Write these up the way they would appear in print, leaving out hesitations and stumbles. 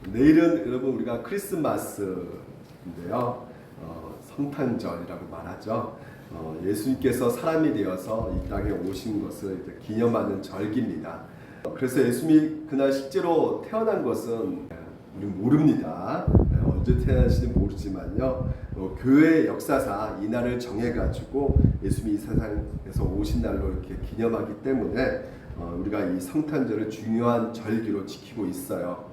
내일은 여러분 우리가 크리스마스인데요. 성탄절이라고 말하죠. 예수님께서 사람이 되어서 이 땅에 오신 것을 기념하는 절기입니다. 그래서 예수님이 그날 실제로 태어난 것은 우리 모릅니다. 언제 태어나신지 모르지만요. 교회 역사상 이날을 정해가지고 예수님이 이 세상에서 오신 날로 이렇게 기념하기 때문에 우리가 이 성탄절을 중요한 절기로 지키고 있어요.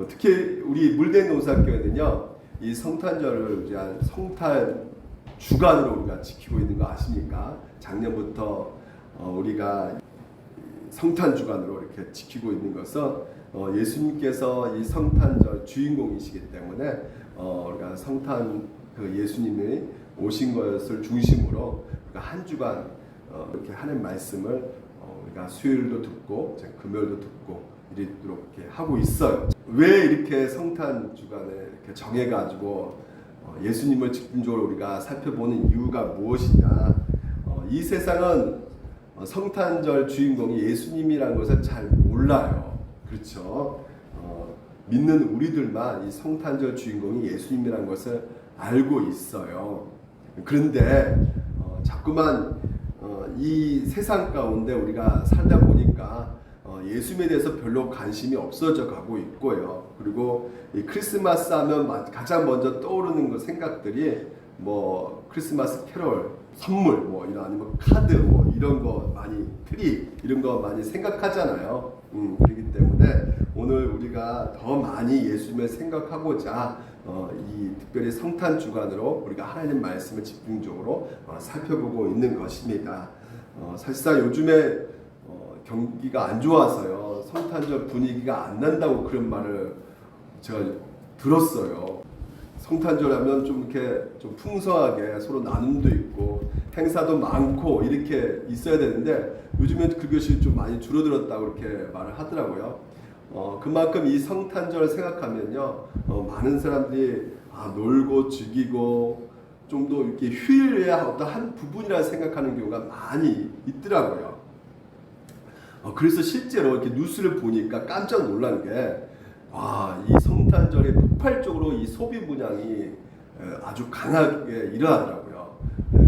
특히 우리 물된 농사교회는요, 이 성탄절을 성탄 주간으로 우리가 지키고 있는 거 아십니까? 작년부터 우리가 성탄 주간으로 이렇게 지키고 있는 것은 예수님께서 이 성탄절 주인공이시기 때문에 우리가 성탄 예수님이 오신 것을 중심으로 우리가 한 주간 이렇게 하는 말씀을 우리가 수요일도 듣고 금요일도 듣고 이렇게 하고 있어요. 왜 이렇게 성탄 주간에 이렇게 정해가지고 예수님을 집중적으로 우리가 살펴보는 이유가 무엇이냐? 이 세상은 성탄절 주인공이 예수님이라는 것을 잘 몰라요. 그렇죠? 믿는 우리들만 이 성탄절 주인공이 예수님이라는 것을 알고 있어요. 그런데 자꾸만 이 세상 가운데 우리가 살다 보니까 예수님에 대해서 별로 관심이 없어져 가고 있고요. 그리고 이 크리스마스 하면 가장 먼저 떠오르는 그 생각들이 뭐 크리스마스 캐롤, 선물 뭐 이런 아니면 카드 뭐 이런 거 많이 트리 이런 거 많이 생각하잖아요. 그렇기 때문에 오늘 우리가 더 많이 예수님을 생각하고자 이 특별히 성탄 주간으로 우리가 하나님 말씀을 집중적으로 살펴보고 있는 것입니다. 사실상 요즘에 경기가 안 좋아서요. 성탄절 분위기가 안 난다고 그런 말을 제가 들었어요. 성탄절 하면 좀 이렇게 좀 풍성하게 서로 나눔도 있고 행사도 많고 이렇게 있어야 되는데 요즘엔 그것이 좀 많이 줄어들었다고 이렇게 말을 하더라고요. 그만큼 이 성탄절 생각하면요. 많은 사람들이 놀고 즐기고 좀 더 이렇게 휴일의 어떤 한 부분이라 생각하는 경우가 많이 있더라고요. 그래서 실제로 이렇게 뉴스를 보니까 깜짝 놀란 게, 이 성탄절에 폭발적으로 이 소비 문양이 아주 강하게 일어나더라고요.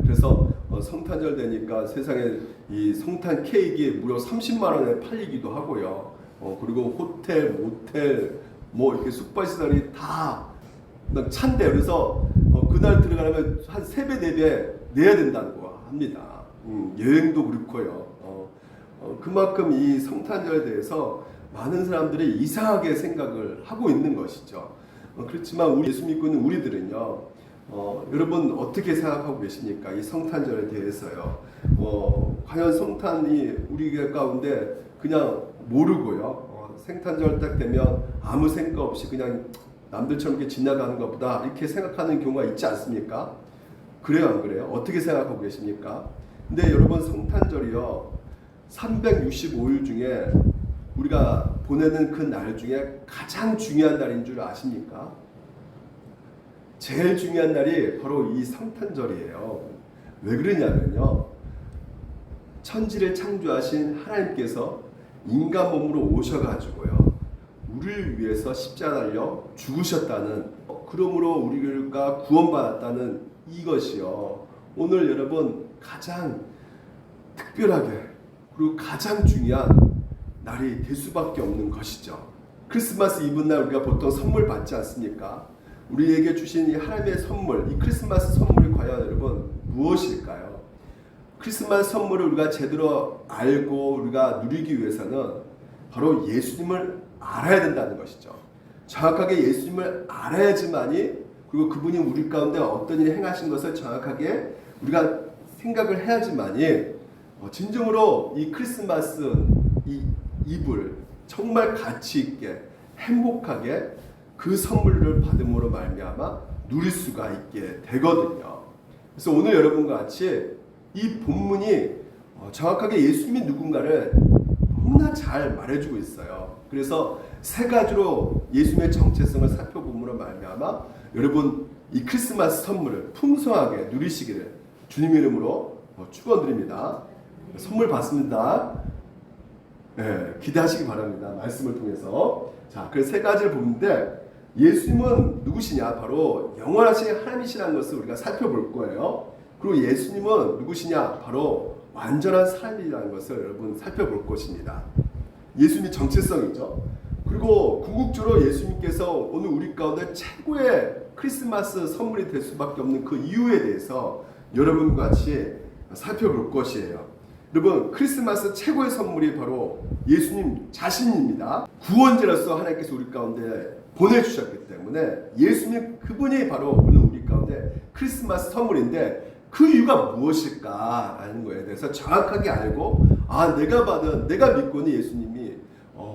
그래서 성탄절 되니까 세상에 이 성탄 케이크 무려 30만 원에 팔리기도 하고요. 그리고 호텔, 모텔, 뭐 이렇게 숙박시설이 다 찬대요. 그래서 그날 들어가려면 한 3배, 4배 내야 된다고 합니다. 여행도 그렇고요. 그만큼 이 성탄절에 대해서 많은 사람들이 이상하게 생각을 하고 있는 것이죠. 그렇지만 우리 예수 믿고 있는 우리들은요, 여러분 어떻게 생각하고 계십니까? 이 성탄절에 대해서요. 과연 성탄이 우리 가운데 그냥 모르고요. 성탄절 딱 되면 아무 생각 없이 그냥 남들처럼 이렇게 지나가는 것보다 이렇게 생각하는 경우가 있지 않습니까? 그래요, 안 그래요? 어떻게 생각하고 계십니까? 근데 여러분 성탄절이요. 365일 중에 우리가 보내는 그 날 중에 가장 중요한 날인 줄 아십니까? 제일 중요한 날이 바로 이 성탄절이에요. 왜 그러냐면요. 천지를 창조하신 하나님께서 인간 몸으로 오셔가지고요. 우리를 위해서 십자가 달려 죽으셨다는, 그러므로 우리가 구원받았다는 이것이요. 오늘 여러분 가장 특별하게 그리고 가장 중요한 날이 될 수밖에 없는 것이죠. 크리스마스 이브 날 우리가 보통 선물 받지 않습니까? 우리에게 주신 이 하나님의 선물, 이 크리스마스 선물이 과연 여러분 무엇일까요? 크리스마스 선물을 우리가 제대로 알고 우리가 누리기 위해서는 바로 예수님을 알아야 된다는 것이죠. 정확하게 예수님을 알아야지만이, 그리고 그분이 우리 가운데 어떤 일을 행하신 것을 정확하게 우리가 생각을 해야지만이 진정으로 이 크리스마스 이 이브를 정말 가치 있게 행복하게 그 선물을 받음으로 말미암아 누릴 수가 있게 되거든요. 그래서 오늘 여러분과 같이 이 본문이 정확하게 예수님이 누군가를 너무나 잘 말해주고 있어요. 그래서 3가지로 예수님의 정체성을 살펴봄으로 말미암아 여러분 이 크리스마스 선물을 풍성하게 누리시기를 주님 이름으로 축원드립니다. 선물 받습니다. 기대하시기 바랍니다. 말씀을 통해서. 자, 그래서 세 가지를 보는데 예수님은 누구시냐? 바로 영원하신 하나님이시라는 것을 우리가 살펴볼 거예요. 그리고 예수님은 누구시냐? 바로 완전한 사람이라는 것을 여러분 살펴볼 것입니다. 예수님이 정체성이죠. 그리고 궁극적으로 예수님께서 오늘 우리 가운데 최고의 크리스마스 선물이 될 수밖에 없는 그 이유에 대해서 여러분과 같이 살펴볼 것이에요. 여러분, 크리스마스 최고의 선물이 바로 예수님 자신입니다. 구원자로서 하나님께서 우리 가운데 보내주셨기 때문에 예수님 그분이 바로 오늘 우리 가운데 크리스마스 선물인데 그 이유가 무엇일까라는 거에 대해서 정확하게 알고 내가 믿고 있는 예수님이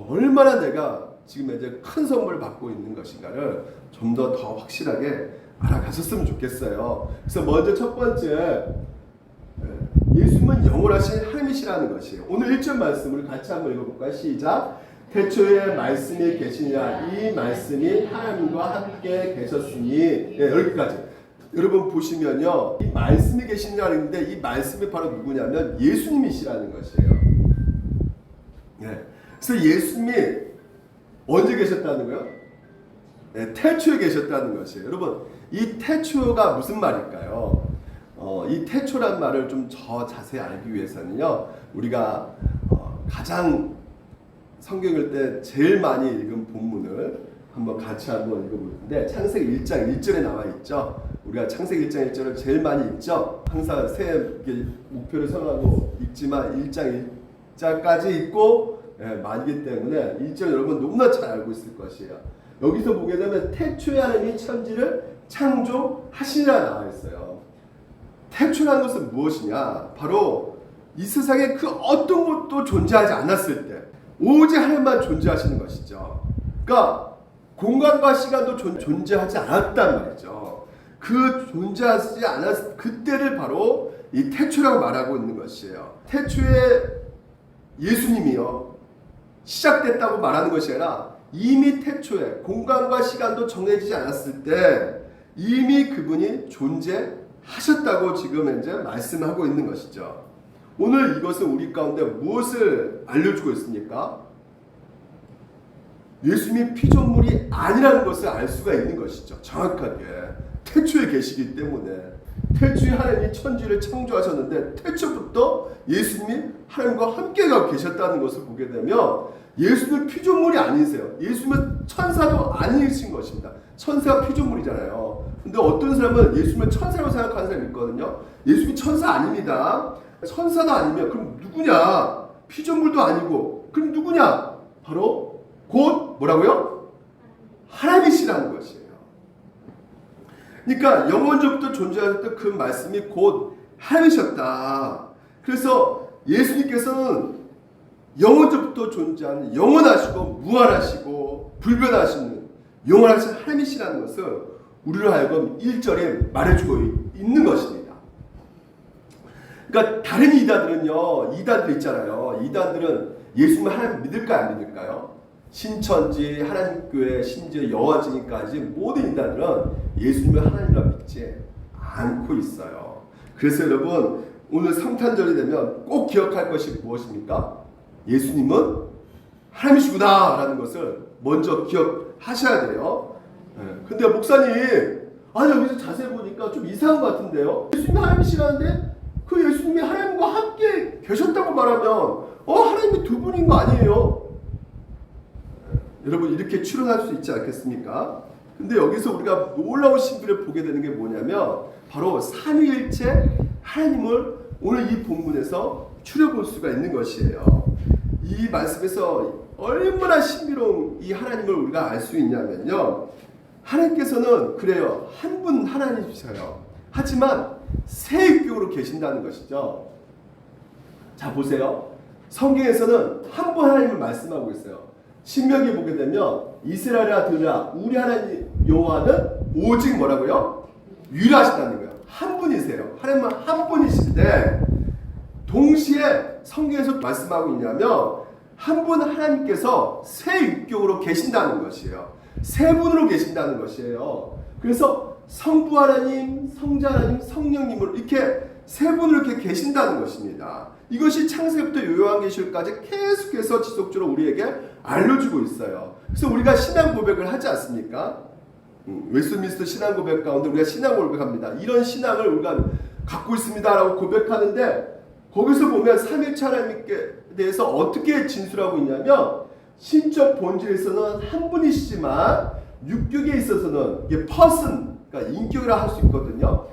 얼마나 내가 지금 이제 큰 선물을 받고 있는 것인가를 좀 더 확실하게 알아가셨으면 좋겠어요. 그래서 먼저 첫 번째, 예수님은 영원하신 하나님이시라는 것이에요. 오늘 1절 말씀을 같이 한번 읽어볼까요? 시작. 태초에 말씀이 계시니라 이 말씀이 하나님과 함께 계셨으니. 여기까지. 여러분 보시면요, 이 말씀이 계시냐는 데 이 말씀이 바로 누구냐면 예수님이시라는 것이에요. 그래서 예수님이 언제 계셨다는 거예요? 태초에 계셨다는 것이에요. 여러분, 이 태초가 무슨 말일까요? 이 태초란 말을 좀 더 자세히 알기 위해서는요, 우리가 가장 성경을 때 제일 많이 읽은 본문을 같이 한번 읽어볼 텐데, 창세기 1장 1절에 나와 있죠. 우리가 창세기 1장 1절을 제일 많이 읽죠. 항상 새해 목표를 정하고 읽지만 1장 1절까지 읽고 많기 때문에 1절 여러분 너무나 잘 알고 있을 것이에요. 여기서 보게 되면 태초에 하나님이 천지를 창조하시니라 나와 있어요. 태초라는 것은 무엇이냐? 바로 이 세상에 그 어떤 것도 존재하지 않았을 때 오직 하나님만 존재하시는 것이죠. 그러니까 공간과 시간도 존재하지 않았단 말이죠. 그 존재하지 않았을 그때를 바로 이 태초라고 말하고 있는 것이에요. 태초에 예수님이요 시작됐다고 말하는 것이 아니라 이미 태초에 공간과 시간도 정해지지 않았을 때 이미 그분이 존재하셨다고 지금 이제 말씀하고 있는 것이죠. 오늘 이것은 우리 가운데 무엇을 알려주고 있습니까? 예수님이 피조물이 아니라는 것을 알 수가 있는 것이죠. 정확하게 태초에 계시기 때문에 태초에 하나님이 천지를 창조하셨는데 태초부터 예수님이 하나님과 함께 계셨다는 것을 보게 되면 예수님은 피조물이 아니세요. 예수님은 천사도 아니신 것입니다. 천사가 피조물이잖아요. 근데 어떤 사람은 예수님을 천사라고 생각하는 사람이 있거든요. 예수님이 천사 아닙니다. 천사도 아니면 그럼 누구냐? 피조물도 아니고 그럼 누구냐? 바로 곧 뭐라고요? 하나님이시라는 것이에요. 그러니까 영원전부터 존재하셨던 그 말씀이 곧 하나님이셨다. 그래서 예수님께서는 영원전부터 존재하는 영원하시고 무한하시고 불변하시는 영원하신 하나님이시라는 것을 우리로 하여금 1절에 말해주고 있는 것입니다. 그러니까 다른 이단들 있잖아요. 이단들은 예수님을 하나님 믿을까요? 안 믿을까요? 신천지, 하나님교회, 심지어 여호와증인까지 모든 이단들은 예수님을 하나님이라 믿지 않고 있어요. 그래서 여러분 오늘 성탄절이 되면 꼭 기억할 것이 무엇입니까? 예수님은 하나님이시구나 라는 것을 먼저 기억하셔야 돼요. 근데 목사님 여기서 자세히 보니까 좀 이상한 것 같은데요. 예수님이 하나님이시라는데 그 예수님이 하나님과 함께 계셨다고 말하면 하나님이 두 분인 거 아니에요? 여러분 이렇게 추론할 수 있지 않겠습니까? 근데 여기서 우리가 놀라운 신비를 보게 되는 게 뭐냐면 바로 삼위일체 하나님을 오늘 이 본문에서 추려볼 수가 있는 것이에요. 이 말씀에서 얼마나 신비로운 이 하나님을 우리가 알 수 있냐면요. 하나님께서는 그래요. 한 분 하나님이셔요. 하지만 세 인격으로 계신다는 것이죠. 자 보세요. 성경에서는 한 분 하나님을 말씀하고 있어요. 신명기 보게 되면 이스라엘아 들으라 우리 하나님 여호와는 오직 뭐라고요? 유일하시다는 거예요. 한 분이세요. 하나님은 한 분이신데 동시에 성경에서 말씀하고 있냐면 한 분 하나님께서 세 인격으로 계신다는 것이에요. 세 분으로 계신다는 것이에요. 그래서 성부 하나님, 성자 하나님, 성령님으로 이렇게 세 분을 이렇게 계신다는 것입니다. 이것이 창세기부터 요한계시록까지 계속해서 지속적으로 우리에게 알려주고 있어요. 그래서 우리가 신앙 고백을 하지 않습니까? 웨스트민스터 신앙 고백 가운데 우리가 신앙 고백합니다. 이런 신앙을 우리가 갖고 있습니다라고 고백하는데 거기서 보면 삼위일체 하나님께 대해서 어떻게 진술하고 있냐면 신적 본질에서는 한 분이시지만 육격에 있어서는 이게 person, 그러니까 인격이라 할 수 있거든요.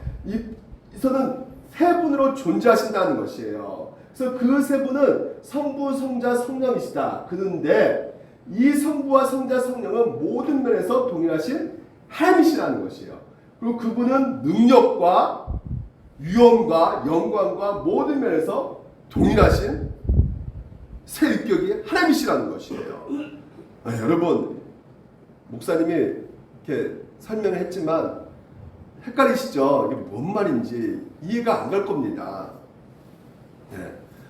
이서는 세 분으로 존재하신다는 것이에요. 그래서 그 세 분은 성부, 성자, 성령이시다. 그런데 이 성부와 성자, 성령은 모든 면에서 동일하신 하나님이시라는 것이에요. 그리고 그분은 능력과 위엄과 영광과 모든 면에서 동일하신 새 인격이 하나님이시라는 것이에요. 여러분, 목사님이 이렇게 설명했지만 헷갈리시죠? 이게 뭔 말인지 이해가 안 갈 겁니다. 네.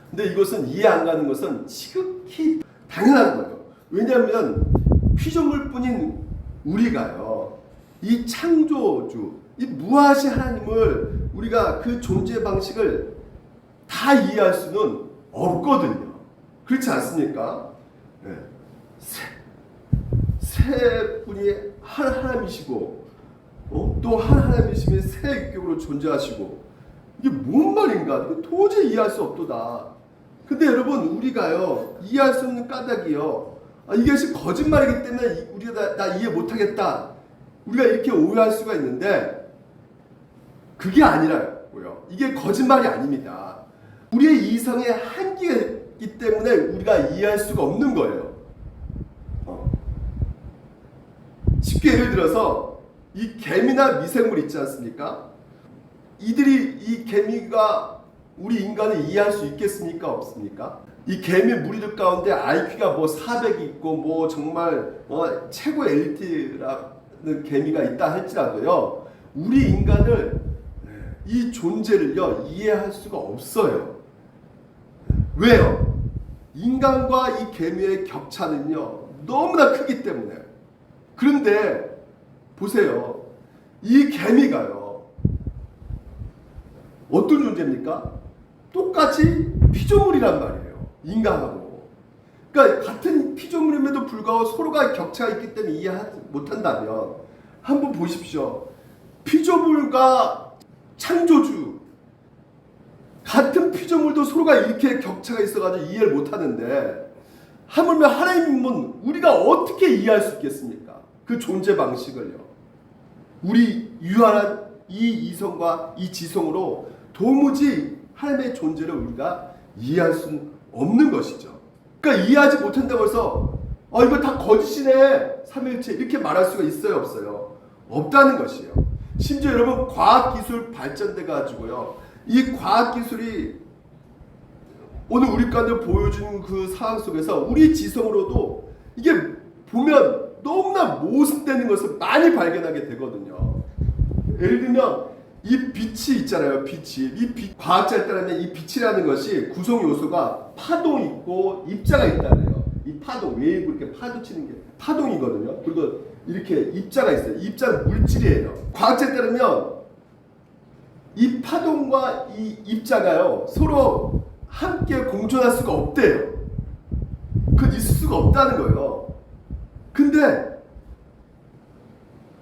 근데 이것은 이해 안 가는 것은 지극히 당연한 거예요. 왜냐하면 피조물뿐인 우리가요, 이 창조주, 이 무하신 하나님을 우리가 그 존재 방식을 다 이해할 수는 없거든요. 그렇지 않습니까? 네. 세 분이 한 하나님이시고 또 한 하나님이시면 세 인격으로 존재하시고 이게 뭔 말인가? 도저히 이해할 수 없도다. 근데 여러분, 우리가요 이해할 수 없는 까닭이요, 이것이 거짓말이기 때문에 우리가 나 이해 못하겠다, 우리가 이렇게 오해할 수가 있는데 그게 아니라고요. 이게 거짓말이 아닙니다. 우리의 이성의 한계이기 때문에 우리가 이해할 수가 없는 거예요. 쉽게 예를 들어서 이 개미나 미생물 있지 않습니까? 이들이, 이 개미가 우리 인간을 이해할 수 있겠습니까? 없습니까? 이 개미 무리들 가운데 IQ가 뭐 400이 있고 뭐 정말 최고의 엘리트라는 개미가 있다 할지라도요, 우리 인간을, 이 존재를요 이해할 수가 없어요. 왜요? 인간과 이 개미의 격차는요 너무나 크기 때문에. 그런데 보세요, 이 개미가요 어떤 존재입니까? 똑같이 피조물이란 말이에요, 인간하고. 그러니까 같은 피조물임에도 불구하고 서로가 격차가 있기 때문에 이해하지 못한다면, 한번 보십시오. 피조물과 창조주, 같은 피조물도 서로가 이렇게 격차가 있어가지고 이해를 못하는데 하물며 하나님은 우리가 어떻게 이해할 수 있겠습니까? 그 존재 방식을요. 우리 유한한 이 이성과 이 지성으로 도무지 하나님의 존재를 우리가 이해할 수는 없는 것이죠. 그러니까 이해하지 못한다고 해서 이거 다 거짓이네, 삼위일체, 이렇게 말할 수가 있어요, 없어요? 없다는 것이에요. 심지어 여러분, 과학기술 발전돼 가지고요, 이 과학기술이 오늘 우리 가운데 보여주는 그 상황 속에서 우리 지성으로도 이게 보면 너무나 모순되는 것을 많이 발견하게 되거든요. 예를 들면 이 빛이 있잖아요. 빛이, 과학자에 따르면 이 빛이라는 것이 구성 요소가 파동이 있고 입자가 있다네요. 이 파동, 웨이브, 이렇게 파도 치는 게 파동이거든요. 그리고 이렇게 입자가 있어요. 입자는 물질이에요. 과학자에 따르면 이 파동과 이 입자가요 서로 함께 공존할 수가 없대요. 그건 있을 수가 없다는 거예요. 근데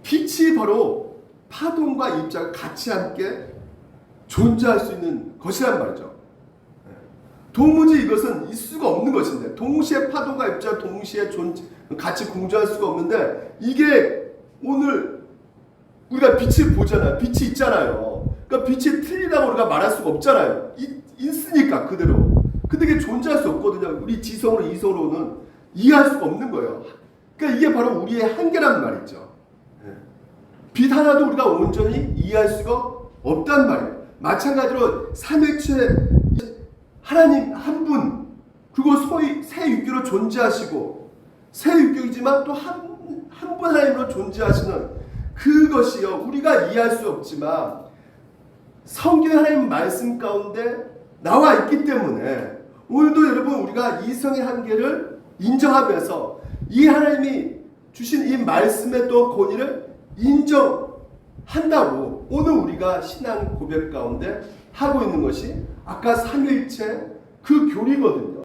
빛이 바로 파동과 입자가 같이 함께 존재할 수 있는 것이란 말이죠. 도무지 이것은 있을 수가 없는 것인데, 동시에 파동과 입자가 동시에 같이 공존할 수가 없는데, 이게 오늘 우리가 빛을 보잖아요. 빛이 있잖아요. 그러니까 빛이 틀리다고 우리가 말할 수가 없잖아요. 있으니까 그대로. 근데 이게 존재할 수 없거든요. 우리 지성으로 이성으로는 이해할 수가 없는 거예요. 그러니까 이게 바로 우리의 한계란 말이죠. 빛 하나도 우리가 온전히 이해할 수가 없단 말이에요. 마찬가지로 삼위일체 하나님 한 분, 그리고 소위 새 육교로 존재하시고, 새 육교이지만 또 한 분 하나님으로 존재하시는 그것이요, 우리가 이해할 수 없지만 성경 하나님 말씀 가운데 나와 있기 때문에 오늘도 여러분, 우리가 이성의 한계를 인정하면서 이 하나님이 주신 이 말씀의 또 권위를 인정한다고 오늘 우리가 신앙 고백 가운데 하고 있는 것이 아까 삼위일체 그 교리거든요.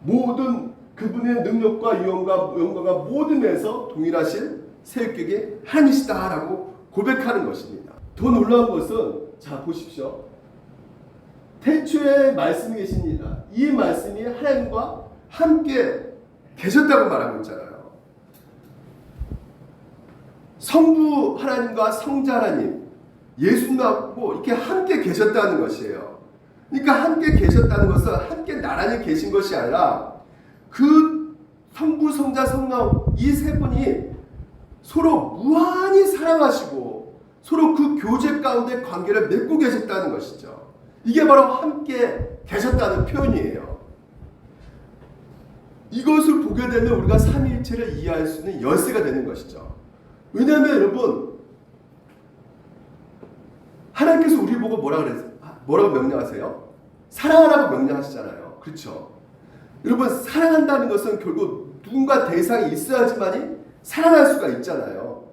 모든 그분의 능력과 영광과 모든 면에서 동일하신 세육격이 하나님이시다라고 고백하는 것입니다. 더 놀라운 것은 자 보십시오. 태초에 말씀이 계십니다. 이 말씀이 하나님과 함께 계셨다고 말하고 있잖아요. 성부 하나님과 성자 하나님, 예수님하고 이렇게 함께 계셨다는 것이에요. 그러니까 함께 계셨다는 것은 함께 나란히 계신 것이 아니라 그 성부, 성자, 성령 이 세 분이 서로 무한히 사랑하시고 서로 그 교제 가운데 관계를 맺고 계셨다는 것이죠. 이게 바로 함께 계셨다는 표현이에요. 이것을 보게 되면 우리가 삼위일체를 이해할 수 있는 열쇠가 되는 것이죠. 왜냐하면 여러분 하나님께서 우리 보고 뭐라고 명령하세요? 사랑하라고 명령하시잖아요. 그렇죠? 여러분 사랑한다는 것은 결국 누군가 대상이 있어야지만이 사랑할 수가 있잖아요.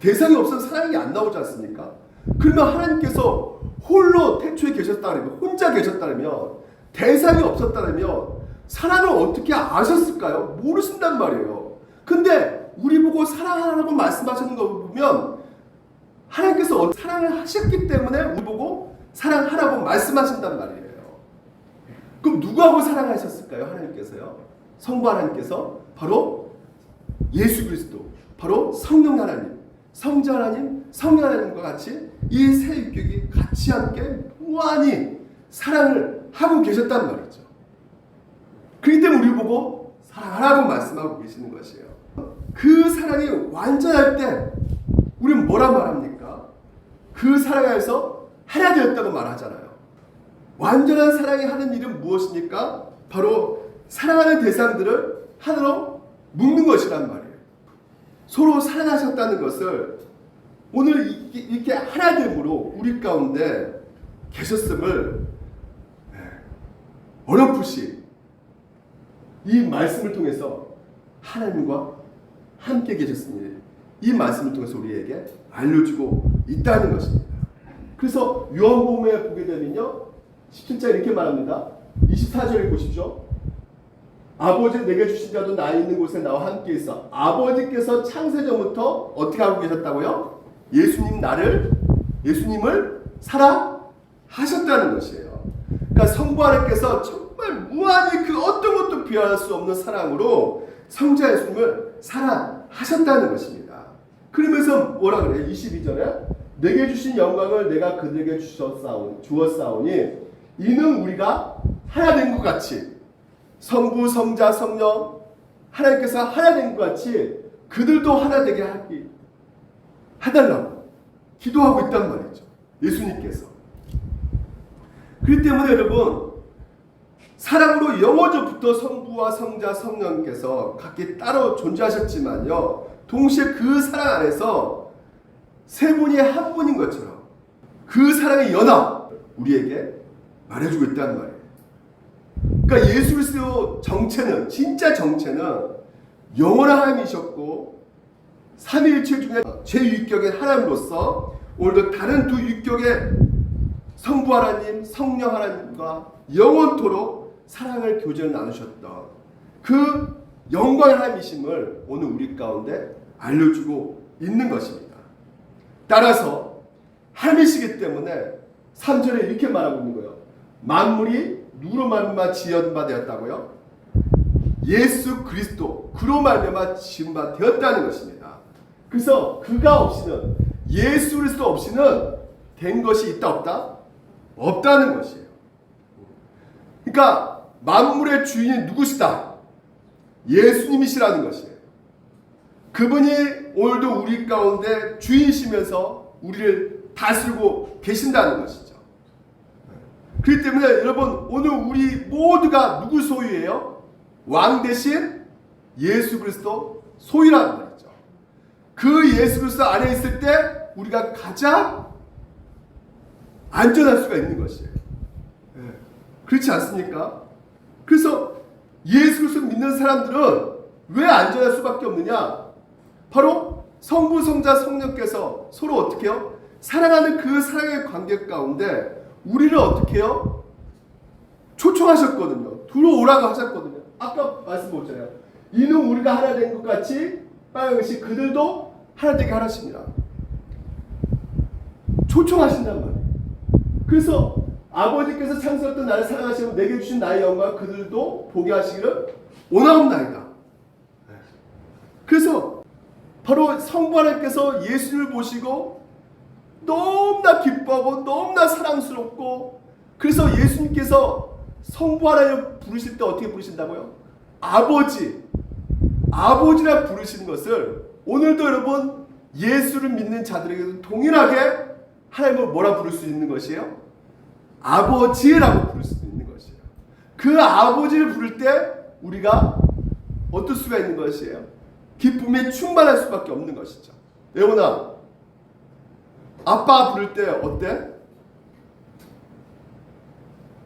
대상이 없으면 사랑이 안 나오지 않습니까? 그러면 하나님께서 홀로 태초에 계셨다면, 혼자 계셨다면, 대상이 없었다면 사랑을 어떻게 아셨을까요? 모르신단 말이에요. 근데 우리 보고 사랑하라고 말씀하시는 거 보면 하나님께서 사랑을 하셨기 때문에 우리 보고 사랑하라고 말씀하신단 말이에요. 그럼 누구하고 사랑하셨을까요? 하나님께서요. 성부 하나님께서 바로 예수 그리스도, 바로 성령 하나님, 성자 하나님, 성령 하나님과 같이 이 세 육격이 같이 함께 무한히 사랑을 하고 계셨단 말이죠. 그렇기 때문에 우리 보고 사랑하라고 말씀하고 계시는 것이에요. 그 사랑이 완전할 때 우리는 뭐라 말합니까? 그 사랑 안에서 하나 되었다고 말하잖아요. 완전한 사랑이 하는 일은 무엇입니까? 바로 사랑하는 대상들을 하나로 묶는 것이란 말이에요. 서로 사랑하셨다는 것을 오늘 이렇게 하나됨으로 우리 가운데 계셨음을 어렴풋이 이 말씀을 통해서 하나님과 함께 계셨습니다. 이 말씀을 통해서 우리에게 알려주고 있다는 것입니다. 그래서 요한복음에 보게 되면요 17절 이렇게 말합니다. 24절을 보십시오. 아버지 내게 주신 자도 나 있는 곳에 나와 함께 있어. 아버지께서 창세전부터 어떻게 하고 계셨다고요? 예수님을 사랑하셨다는 것이에요. 그러니까 성부 하나님께서 정말 무한히 그 어떤 것도 비교할 수 없는 사랑으로 성자 예수님을 사랑하셨다는 것입니다. 그러면서 뭐라 그래요? 22절에 내게 주신 영광을 내가 그들에게 주었사오니 이는 우리가 하나 된 것 같이 성부, 성자, 성령 하나님께서 하나 된 것 같이 그들도 하나 되게 해달라고 기도하고 있단 말이죠. 예수님께서. 그렇기 때문에 여러분 사랑으로 영원전부터 성부와 성자, 성령께서 각기 따로 존재하셨지만요 동시에 그 사랑 안에서 세 분이 한 분인 것처럼 그 사랑의 연합 우리에게 말해주고 있다는 말이에요. 그러니까 예수 그리스도 정체는 진짜 정체는 영원한 하나님이셨고 삼위일체 중에 제6격의 하나님으로서 오늘도 다른 두 육격의 성부 하나님, 성령 하나님과 영원토록 사랑을 교제를 나누셨던 그 영광의 하나님이심을 오늘 우리 가운데 알려주고 있는 것입니다. 따라서 하나님이시기 때문에 3절에 이렇게 말하고 있는 거예요. 만물이 누구로 말미암아 지은 바 되었다고요? 예수 그리스도 그로 말미암아 지은 바 되었다는 것입니다. 그래서 그가 없이는 예수 그리스도 없이는 된 것이 있다 없다? 없다는 것이에요. 그러니까 만물의 주인이 누구시다? 예수님이시라는 것이에요. 그분이 오늘도 우리 가운데 주인이시면서 우리를 다스리고 계신다는 것이죠. 그렇기 때문에 여러분 오늘 우리 모두가 누구 소유예요? 왕 대신 예수 그리스도 소유라는 말이죠. 그 예수 그리스도 안에 있을 때 우리가 가장 안전할 수가 있는 것이에요. 그렇지 않습니까? 그래서 예수 그리스도 믿는 사람들은 왜 안전할 수밖에 없느냐? 바로 성부, 성자, 성령께서 서로 어떻게 해요? 사랑하는 그 사랑의 관계 가운데 우리를 어떻게 해요? 초청하셨거든요. 들어오라고 하셨거든요. 아까 말씀드렸잖아요. 이는 우리가 하나 된 것 같이 빨간것이 그들도 하나 되게 하나십니다. 초청하신단 말이에요. 그래서 아버지께서 창세했던 나를 사랑하시고 내게 주신 나의 영광 그들도 보게 하시기를 원하옵나이다. 그래서 바로 성부 하나님께서 예수를 보시고 너무나 기뻐하고 너무나 사랑스럽고, 그래서 예수님께서 성부 하나님을 부르실 때 어떻게 부르신다고요? 아버지라 부르시는 것을 오늘도 여러분 예수를 믿는 자들에게도 동일하게 하나님을 뭐라 부를 수 있는 것이에요? 아버지라고 부를 수 있는 것이에요. 그 아버지를 부를 때 우리가 어떨 수가 있는 것이에요? 기쁨에 충만할 수밖에 없는 것이죠. 여러분아, 아빠 부를 때 어때?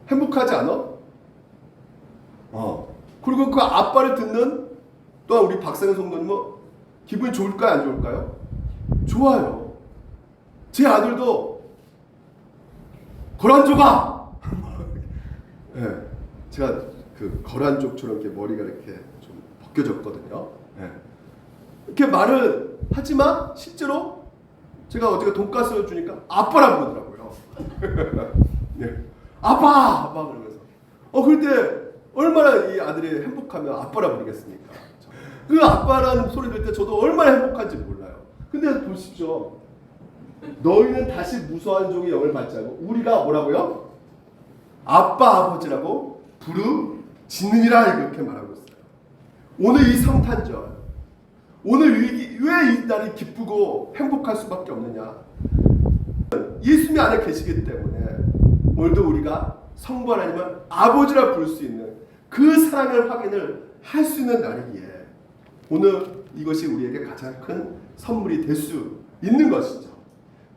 행복하지 않아? 그리고 그 아빠를 듣는 또한 우리 박상현 성도님은 기분이 좋을까요? 안 좋을까요? 좋아요. 제 아들도 거란조가 네, 제가 그 거란 쪽처럼 이렇게 머리가 이렇게 좀 벗겨졌거든요. 네. 이렇게 말을 하지만 실제로 제가 어떻게 돈가스를 주니까 아빠라 부르더라고요. 네. 아빠 그러면서 그럴 때 얼마나 이 아들이 행복하면 아빠라 부르겠습니까? 그 아빠라는 소리 들을 때 저도 얼마나 행복한지 몰라요. 근데 보십시오. 너희는 다시 무수한 종의 영을 받지 않고 우리가 뭐라고요? 아빠 아버지라고 부르짖느니라 이렇게 말하고 있어요. 오늘 이 성탄절, 오늘 왜 이 날이 기쁘고 행복할 수밖에 없느냐? 예수님 안에 계시기 때문에 오늘도 우리가 성부 하나님을 아버지라 부를 수 있는 그 사랑을 확인을 할 수 있는 날이기에 오늘 이것이 우리에게 가장 큰 선물이 될 수 있는 것이죠.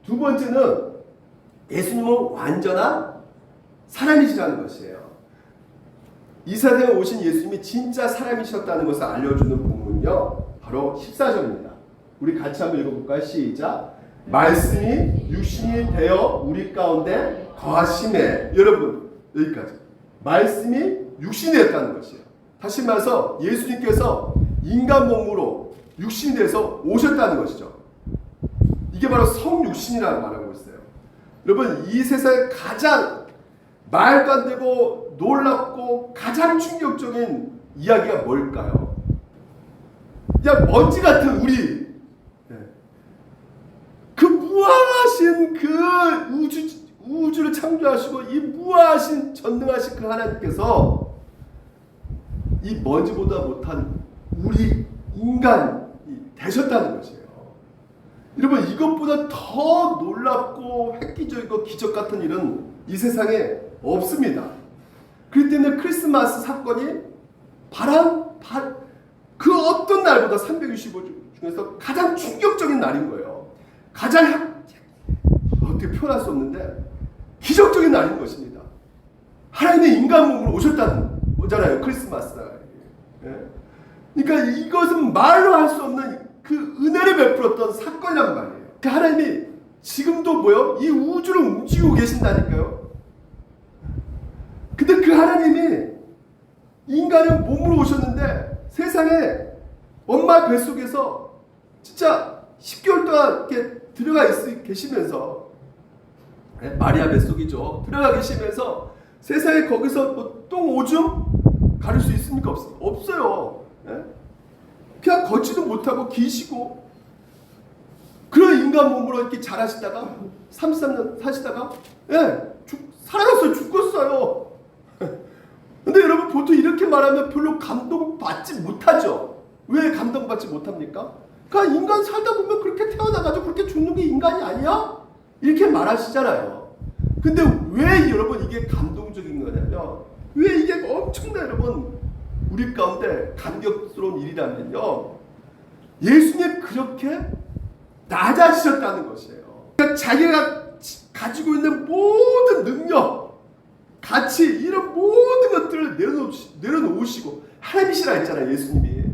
두 번째는 예수님은 완전한 사람이시라는 것이에요. 이 세상에 오신 예수님이 진짜 사람이셨다는 것을 알려주는 본문은요, 바로 14절입니다. 우리 같이 한번 읽어볼까요? 시작. 말씀이 육신이 되어 우리 가운데 거하심에. 여러분, 여기까지. 말씀이 육신이 됐다는 것이에요. 다시 말해서 예수님께서 인간 몸으로 육신이 돼서 오셨다는 것이죠. 이게 바로 성육신이라고 말하고 있어요. 여러분, 이 세상에 가장 말도 안 되고 놀랍고 가장 충격적인 이야기가 뭘까요? 야, 먼지 같은 우리, 그 무한하신 그 우주를 창조하시고 이 무한하신 전능하신 그 하나님께서 이 먼지보다 못한 우리 인간이 되셨다는 것이에요. 여러분, 이것보다 더 놀랍고 획기적이고 기적 같은 일은 이 세상에 없습니다. 그렇기 때문에 크리스마스 사건이 그 어떤 날보다 365주 중에서 가장 충격적인 날인 거예요. 가장 어떻게 표현할 수 없는데 기적적인 날인 것입니다. 하나님의 인간 몸으로 오셨다는 거잖아요. 크리스마스 날. 그러니까 이것은 말로 할 수 없는 그 은혜를 베풀었던 사건이란 말이에요. 그 하나님이 지금도 뭐요? 이 우주를 움직이고 계신다니까요. 근데 그 하나님이 인간의 몸으로 오셨는데 세상에 엄마 뱃속에서 진짜 10개월 동안 이렇게 들어가 계시면서, 마리아 뱃속이죠. 들어가 계시면서 세상에 거기서 뭐 똥 오줌 가릴 수 있습니까? 없어요. 그냥 걷지도 못하고 기시고 그런 인간 몸으로 이렇게 자라시다가 33년 사시다가 살아났어요. 죽었어요. 근데 여러분, 보통 이렇게 말하면 별로 감동받지 못하죠. 왜 감동받지 못합니까? 그러니까 인간 살다 보면 그렇게 태어나가지고 그렇게 죽는 게 인간이 아니야? 이렇게 말하시잖아요. 근데 왜 여러분 이게 감동적인 거냐면, 왜 이게 엄청나 여러분 우리 가운데 감격스러운 일이라면요, 예수님이 그렇게 낮아지셨다는 것이에요. 그러니까 자기가 가지고 있는 모든 능력, 가치, 이런 모든 것들을 내려놓으시고, 하나님이시라 했잖아요. 예수님이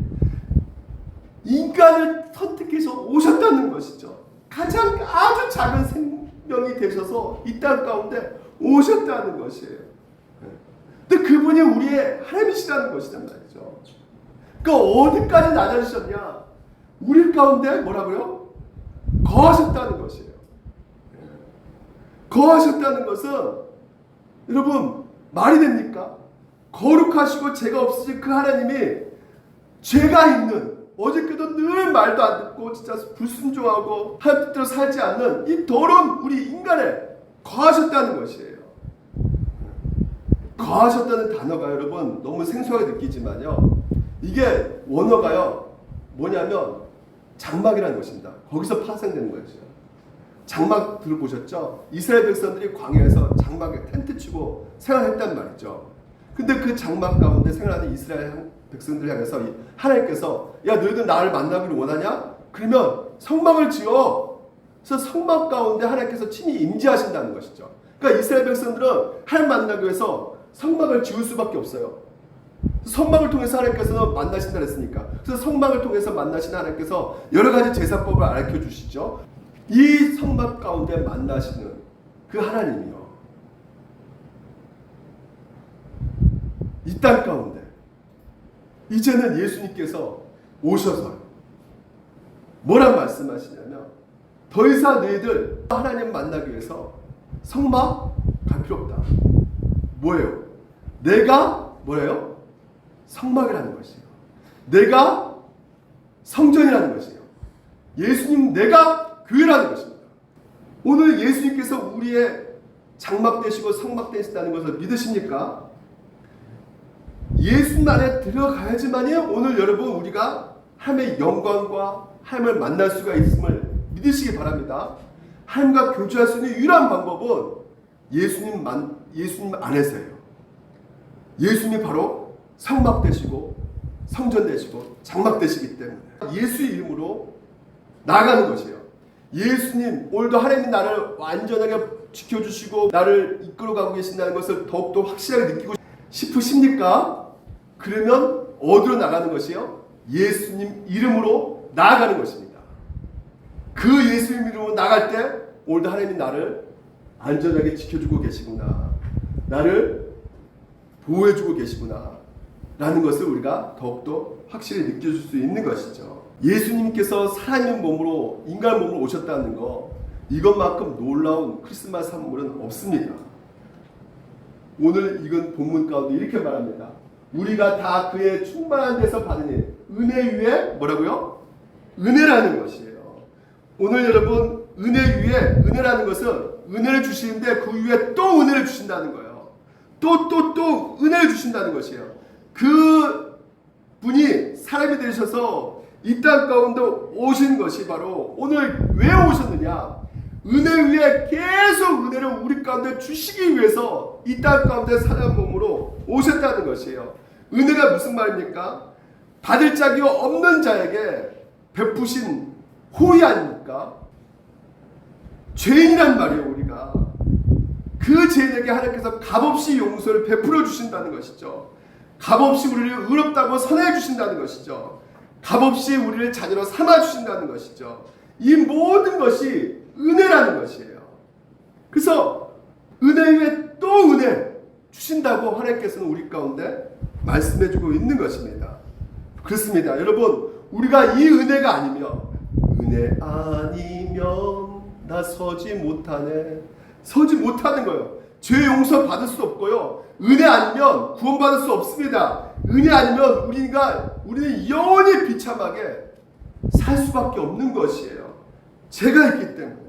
인간을 선택해서 오셨다는 것이죠. 가장 아주 작은 생명이 되셔서 이 땅 가운데 오셨다는 것이에요. 근데 그분이 우리의 하나님이시라는 것이란 말이죠. 그러니까 어디까지 낮아지셨냐? 우리 가운데 뭐라고요? 거하셨다는 것이에요. 거하셨다는 것은 여러분 말이 됩니까? 거룩하시고 죄가 없으신 그 하나님이 죄가 있는 어저께도 늘 말도 안 듣고 진짜 불순종하고 하나님 뜻대로 살지 않는 이 더러운 우리 인간에 거하셨다는 것이에요. 거하셨다는 단어가 여러분 너무 생소하게 느끼지만요, 이게 원어가요 뭐냐면 장막이라는 것입니다. 거기서 파생되는 거죠. 장막 들어보셨죠? 이스라엘 백성들이 광야에서 장막에 텐트 치고 생활했단 말이죠. 근데 그 장막 가운데 생활하는 이스라엘 백성들을 향해서 하나님께서 야 너희들 나를 만나기를 원하냐? 그러면 성막을 지어. 그래서 성막 가운데 하나님께서 친히 임재하신다는 것이죠. 그러니까 이스라엘 백성들은 하나님 만나기 위해서 성막을 지을 수밖에 없어요. 성막을 통해서 하나님께서는 만나신다 그랬으니까. 그래서 성막을 통해서 만나신 하나님께서 여러 가지 제사법을 알려 주시죠. 이 성막 가운데 만나시는 그 하나님이요, 이 땅 가운데 이제는 예수님께서 오셔서 뭐란 말씀하시냐면 더 이상 너희들 하나님 만나기 위해서 성막 갈 필요 없다. 뭐예요? 내가 뭐예요? 성막이라는 것이에요. 내가 성전이라는 것이에요. 예수님 내가 교회라는 것입니다. 오늘 예수님께서 우리의 장막 되시고 성막 되신다는 것을 믿으십니까? 예수님 안에 들어가야지만이 오늘 여러분 우리가 하나님의 영광과 하나님을 만날 수가 있음을 믿으시기 바랍니다. 하나님과 교제할 수 있는 유일한 방법은 예수님 안에서예요. 예수님이 바로 성막 되시고 성전 되시고 장막 되시기 때문에 예수 이름으로 나아가는 것이에요. 예수님 오늘도 하나님이 나를 완전하게 지켜주시고 나를 이끌어가고 계신다는 것을 더욱더 확실하게 느끼고 싶으십니까? 그러면 어디로 나가는 것이요? 예수님 이름으로 나아가는 것입니다. 그 예수님 이름으로 나갈 때 오늘도 하나님이 나를 안전하게 지켜주고 계시구나, 나를 보호해주고 계시구나 라는 것을 우리가 더욱더 확실히 느껴줄 수 있는 것이죠. 예수님께서 사람의 몸으로 인간 몸으로 오셨다는 거, 이것만큼 놀라운 크리스마스 선물은 없습니다. 오늘 이건 본문 가운데 이렇게 말합니다. 우리가 다 그의 충만한 데서 받으니 은혜 위에 뭐라고요? 은혜라는 것이에요. 오늘 여러분 은혜 위에, 은혜라는 것은 은혜를 주시는데 그 위에 또 은혜를 주신다는 거예요. 또 은혜를 주신다는 것이에요. 그 분이 사람이 되셔서 이 땅 가운데 오신 것이 바로 오늘 왜 오셨느냐? 은혜 위에 계속 은혜를 우리 가운데 주시기 위해서 이 땅 가운데 사람 몸으로 오셨다는 것이에요. 은혜가 무슨 말입니까? 받을 자격이 없는 자에게 베푸신 호의 아닙니까? 죄인이란 말이에요. 우리가 그 죄인에게 하나님께서 값없이 용서를 베풀어 주신다는 것이죠. 값없이 우리를 의롭다고 선해 주신다는 것이죠. 값없이 우리를 자녀로 삼아 주신다는 것이죠. 이 모든 것이 은혜라는 것이에요. 그래서 은혜 위에 또 은혜 주신다고 하나님께서는 우리 가운데 말씀해 주고 있는 것입니다. 그렇습니다. 여러분 우리가 이 은혜가 아니면, 은혜 아니면 나 서지 못하네, 서지 못하는 거예요. 죄 용서 받을 수 없고요, 은혜 아니면 구원받을 수 없습니다. 은혜 아니면 우리는 영원히 비참하게 살 수밖에 없는 것이에요. 죄가 있기 때문에.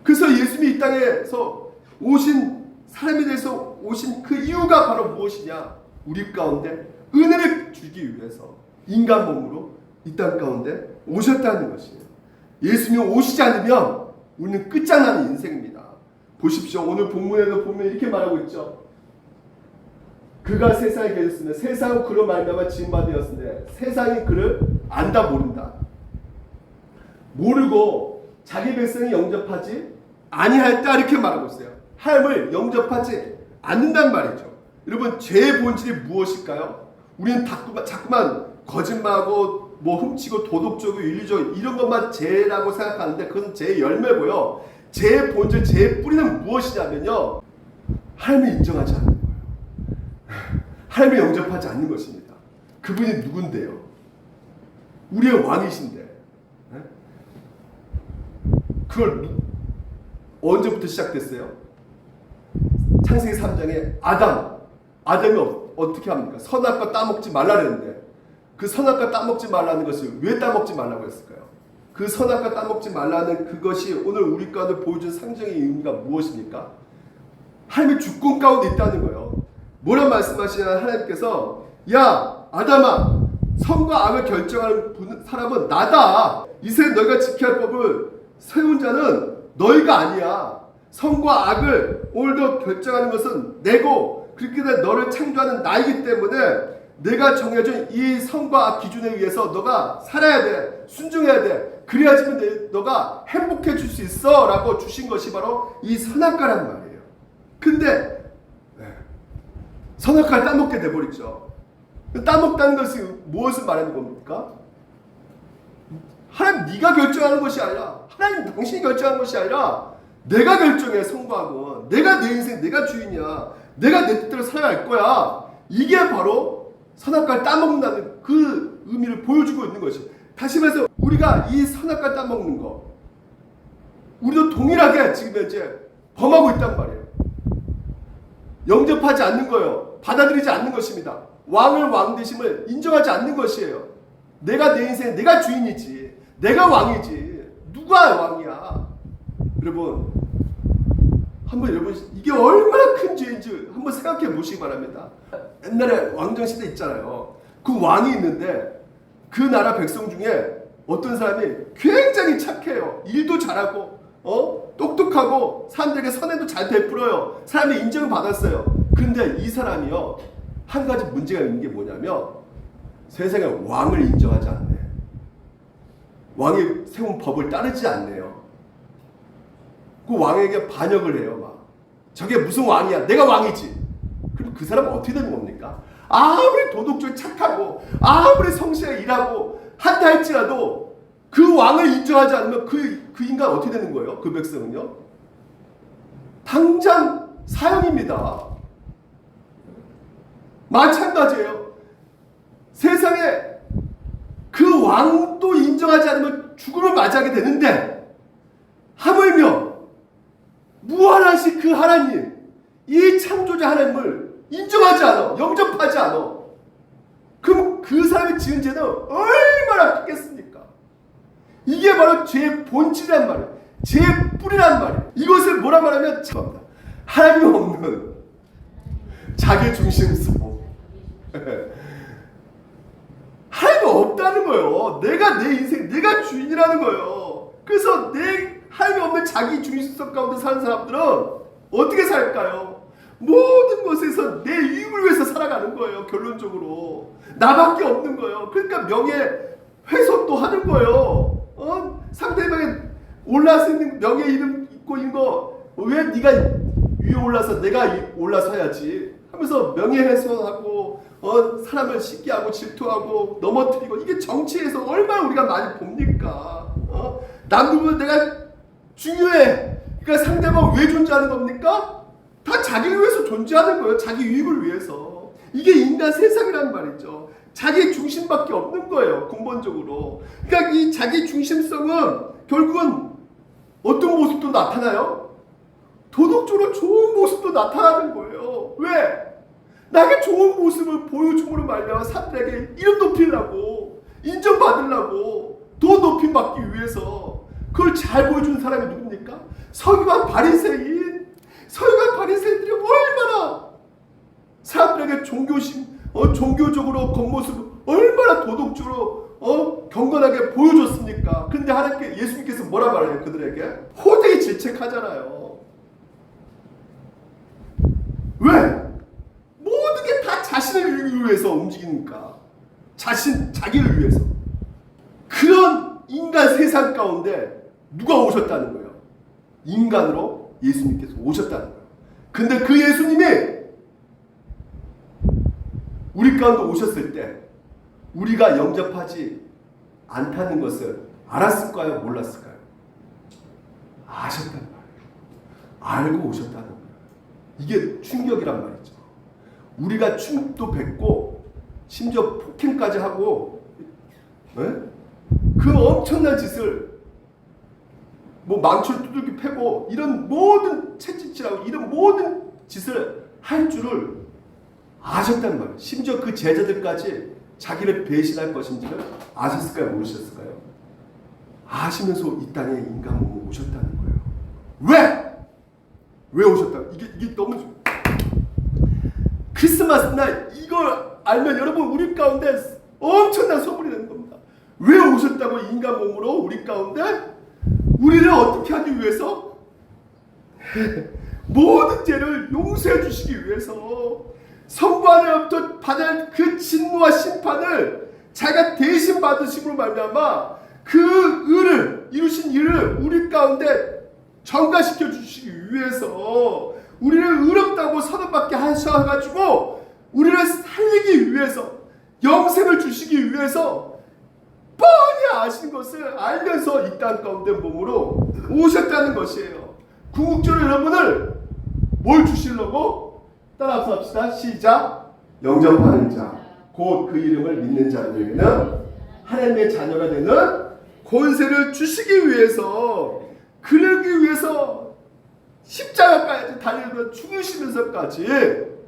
그래서 예수님이 이 땅에서 오신, 사람에 대해서 오신 그 이유가 바로 무엇이냐? 우리 가운데 은혜를 주기 위해서 인간 몸으로 이 땅 가운데 오셨다는 것이에요. 예수님이 오시지 않으면 우리는 끝장나는 인생입니다. 보십시오. 오늘 본문에도 보면 이렇게 말하고 있죠. 그가 세상에 계셨으면 세상은 그로 말미암아 지음바 되었는데 세상이 그를 안다 모른다. 모르고 자기 백성이 영접하지 아니하였다 이렇게 말하고 있어요. 하나님을 영접하지 않는단 말이죠. 여러분 죄의 본질이 무엇일까요? 우리는 자꾸만 거짓말하고 뭐 훔치고 도덕적이고 윤리적이고 이런 것만 죄라고 생각하는데 그것은 죄의 열매고요. 죄의 본질, 죄의 뿌리는 무엇이냐면요, 하나님을 인정하지 않는 거예요. 하나님을 영접하지 않는 것입니다. 그분이 누군데요? 우리의 왕이신데. 그걸 언제부터 시작됐어요? 창세기 3장에 아담이 어떻게 합니까? 선악과 따먹지 말라 그랬는데, 그 선악과 따먹지 말라는 것을 왜 따먹지 말라고 했을까요? 그 선악과 따먹지 말라는 그것이 오늘 우리 가운데 보여준 상징의 의미가 무엇입니까? 하나님의 주권 가운데 있다는 거예요. 뭐라 말씀하시냐, 하나님께서 야 아담아, 선과 악을 결정하는 사람은 나다. 이제 너희가 지켜야 할 법을 세운 자는 너희가 아니야. 선과 악을 오늘도 결정하는 것은 내고, 그렇게 너를 창조하는 나이기 때문에 내가 정해준 이 선과 악 기준에 의해서 너가 살아야 돼. 순종해야 돼. 그래야지만 너가 행복해질 수 있어 라고 주신 것이 바로 이 선악과란 말이에요. 근데 선악과를 따먹게 돼버리죠. 따먹다는 것이 무엇을 말하는 겁니까? 하나님 네가 결정하는 것이 아니라, 하나님 당신이 결정하는 것이 아니라 내가 결정해. 선과 악은 내가, 내 인생 내가 주인이야. 내가 내 뜻대로 살아갈 거야. 이게 바로 선악과를 따먹는다는 그 의미를 보여주고 있는 것이. 다시 말해서 우리가 이 선악과를 따먹는 거, 우리도 동일하게 지금 이제 범하고 있단 말이에요. 영접하지 않는 거예요. 받아들이지 않는 것입니다. 왕을 왕 되심을 인정하지 않는 것이에요. 내가 내 인생 내가 주인이지, 내가 왕이지, 누가 왕이야. 여러분, 여러분 이게 얼마나 큰 죄인지 한번 생각해 보시기 바랍니다. 옛날에 왕정시대 있잖아요. 그 왕이 있는데 그 나라 백성 중에 어떤 사람이 굉장히 착해요. 일도 잘하고 똑똑하고 사람들에게 선행도 잘 베풀어요. 사람의 인정을 받았어요. 그런데 이 사람이요, 한 가지 문제가 있는 게 뭐냐면 세상에 왕을 인정하지 않네. 왕이 세운 법을 따르지 않네요. 그 왕에게 반역을 해요. 막 저게 무슨 왕이야, 내가 왕이지. 그럼 그 사람은 어떻게 되는 겁니까? 아무리 도덕적으로 착하고 아무리 성실하게 일하고 한다 할지라도 그 왕을 인정하지 않으면 그 인간 어떻게 되는 거예요? 그 백성은요, 당장 사형입니다. 마찬가지예요. 세상에 그 왕도 인정하지 않으면 죽음을 맞이하게 되는데, 하물며 무한하신 그 하나님, 이 창조자 하나님을 인정하지 않아, 영접하지 않아. 그럼 그 사람이 지은 죄는 얼마나 크겠습니까? 이게 바로 죄의 본질이란 말이에요. 죄의 뿌리란 말이에요. 이것을 뭐라 말하면 하나님 없는 자기 중심성. 하나님 없다는 거예요. 내가 내 인생 내가 주인이라는 거예요. 그래서 하나님 없는 자기 중심성 가운데 사는 사람들은 어떻게 살까요? 모든 것에서 내 이익을 위해서 살아가는 거예요. 결론적으로 나밖에 없는 거예요. 그러니까 명예 훼손도 하는 거예요. 상대방이 올라서 있는 명예 이름 있고 있는 거 왜 네가 위에 올라서 내가 올라서야지 하면서 명예 훼손하고 사람을 쉽게 하고 질투하고 넘어뜨리고, 이게 정치에서 얼마나 우리가 많이 봅니까? 남들보다 내가 중요해. 그러니까 상대방 왜 존재하는 겁니까? 다 자기를 위해서 존재하는 거예요. 자기 유익을 위해서. 이게 인간 세상이란 말이죠. 자기 중심밖에 없는 거예요. 근본적으로. 그러니까 이 자기 중심성은 결국은 어떤 모습도 나타나요? 도덕적으로 좋은 모습도 나타나는 거예요. 왜? 나에게 좋은 모습을 보여줌으로 말미암아 사람들에게 이름 높이려고, 인정받으려고, 더 높임 받기 위해서 그걸 잘 보여주는 사람이 누굽니까? 서기관 바리새인. 서기관 바리새인들이 얼마나 사람들에게 종교적으로 겉모습 얼마나 도덕적으로 경건하게 보여줬습니까? 근데 하나님께, 예수님께서 뭐라 말해요? 그들에게 호되게 질책하잖아요. 왜? 모든 게 다 자신을 위해서 움직이니까. 자기를 위해서. 그런 인간 세상 가운데 누가 오셨다는 거예요? 인간으로 예수님께서 오셨다는 거예요. 근데 그 예수님이 우리 가운데 오셨을 때 우리가 영접하지 않다는 것을 알았을까요? 몰랐을까요? 아셨단 말이에요. 알고 오셨다는 거예요. 이게 충격이란 말이죠. 우리가 충도 뱉고 심지어 폭행까지 하고 그 엄청난 짓을 뭐 망치를 두들겨 패고 이런 모든 채찍질하고 이런 모든 짓을 할 줄을 아셨단 말이에요. 심지어 그 제자들까지 자기를 배신할 것인지를 아셨을까요? 모르셨을까요? 아시면서 이 땅에 인간 몸으로 오셨다는 거예요. 왜? 왜 오셨다? 이게 너무 크리스마스 날 이걸 알면 여러분 우리 가운데 엄청난 소문이 나는 겁니다. 왜 오셨다고 인간 몸으로 우리 가운데? 우리를 어떻게 하기 위해서? 모든 죄를 용서해 주시기 위해서 성부 하나님부터 받을 그 진노와 심판을 자기가 대신 받으심으로 말미암아 그 의를 이루신 일을 우리 가운데 전가시켜 주시기 위해서 우리를 의롭다고 선언받게 하셔가지고 우리를 살리기 위해서 영생을 주시기 위해서 뻔히 아신 것을 알면서 이 땅 가운데 몸으로 오셨다는 것이에요. 궁극적으로 여러분을 뭘 주시려고? 따라서 합시다. 시작. 영접하는 자, 곧 그 이름을 믿는 자들에게는 하나님의 자녀가 되는 권세를 주시기 위해서, 그러기 위해서 십자가까지 달려서 죽으시면서까지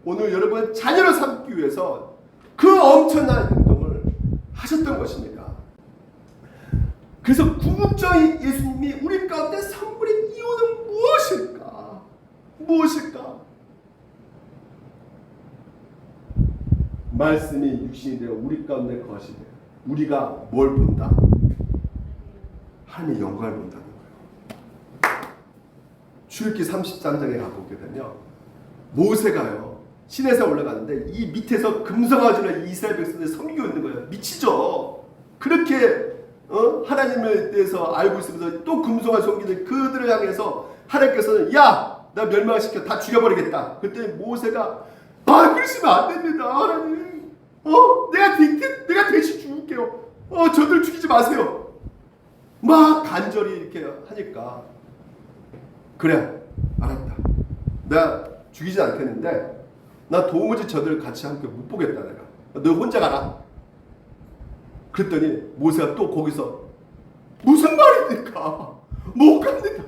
오늘 여러분 자녀를 삼기 위해서 그 엄청난 행동을 하셨던 것입니다. 그래서 궁극적인 예수님이 우리 가운데 선물인 이유는 무엇일까? 무엇일까? 말씀이 육신이 되어 우리 가운데 거하시되 우리가 뭘 본다? 하나님의 영광을 본다는 거예요. 출애굽기 33장에 가보게 되면 모세가요 시내산 올라가는데 이 밑에서 금성아지를 이스라엘 백성들 섬기고 있는 거예요. 미치죠. 그렇게 하나님에 대해서 알고 있으면서 또 금송아 섬기는 그들을 향해서 하나님께서는 야! 나 멸망시켜 다 죽여버리겠다. 그랬더니 모세가 그러시면 안 됩니다 하나님. 내가 대신 죽을게요. 저들 죽이지 마세요. 막 간절히 이렇게 하니까 그래 알았다. 내가 죽이지 않겠는데 나 도무지 저들 같이 함께 못 보겠다. 내가 너 혼자 가라. 그랬더니 모세가 또 거기서 무슨 말입니까? 못 갑니다.